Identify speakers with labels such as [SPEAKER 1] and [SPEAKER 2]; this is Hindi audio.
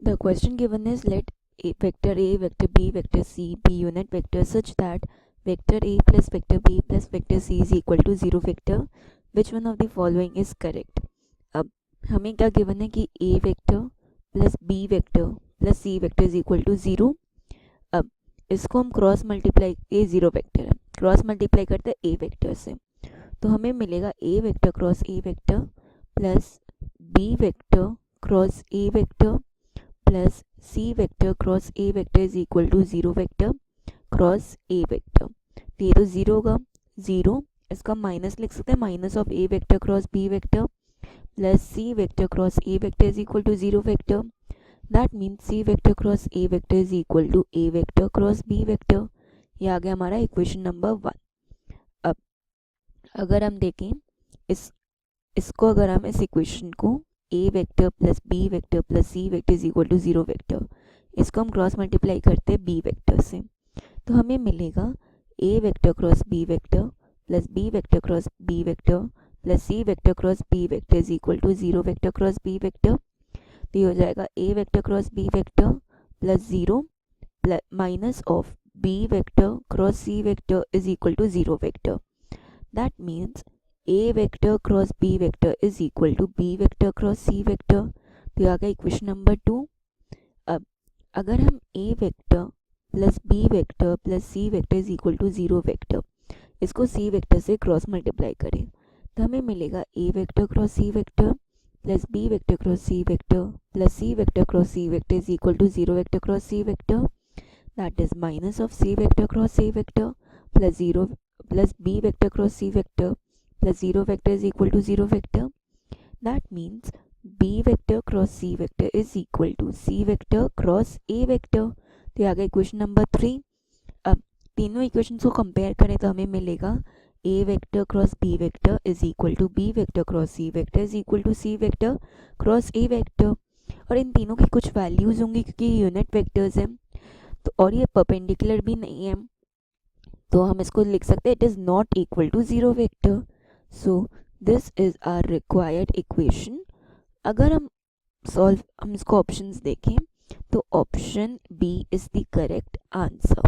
[SPEAKER 1] The question given is let vector A, vector B, vector C be unit vectors such that vector A plus vector B plus vector C is equal to 0 vector. Which one of the following is correct? अब हमें क्या गिवन है कि A vector plus B vector plus C vector is equal to 0. अब इसको हम क्रॉस मल्टीप्लाई, A 0 वेक्टर है, क्रॉस मल्टीप्लाई करते हैं A वेक्टर से, तो हमें मिलेगा A vector cross A vector plus B vector cross A vector plus C vector cross A vector is equal to 0 vector cross A vector. तो ये तो 0 होगा, 0 इसका माइनस लिख सकते हैं, minus of A vector cross B vector plus C vector cross A vector is equal to 0 vector. That means C vector cross A vector is equal to A vector cross B vector. ये आ गया हमारा इक्वेशन नंबर 1. अब अगर हम देखें इसको अगर हम इस इक्वेशन को A vector plus B vector plus C vector is equal to 0 vector, इसको हम क्रॉस मल्टीप्लाई करते हैं B वेक्टर से, तो हमें मिलेगा A vector cross B vector plus B vector cross B vector plus C vector cross B vector is equal to 0 vector cross B vector. तो ये हो जाएगा A vector cross B vector plus 0 minus of B vector cross C vector is equal to 0 vector. That means A vector cross B vector is equal to B vector cross C vector. तो ये आ गया इक्वेशन नंबर 2. अब अगर हम A vector plus B vector plus C vector is equal to 0 vector, इसको C वेक्टर से क्रॉस मल्टीप्लाई करें, तो हमें मिलेगा A vector cross C vector plus B vector cross C vector plus C vector cross C vector is equal to 0 vector cross C vector. That is minus of C vector cross C vector plus 0 plus B vector cross C vector plus 0 vector is equal to 0 vector. That means B vector cross C vector is equal to C vector cross A vector. तो ये आ गया इक्वेशन नंबर 3. अब तीनों इक्वेशंस को कंपेयर करें तो हमें मिलेगा A vector cross B vector is equal to B vector cross C vector is equal to C vector cross A vector. और इन तीनों की कुछ वैल्यूज होंगी क्योंकि यूनिट वेक्टर्स हैं, तो और ये परपेंडिकुलर भी नहीं है, तो हम इसको लिख सकते हैं it is not equal to 0 vector. So this is our required equation. अगर हम इसको ऑप्शंस देखें तो option B is the correct answer.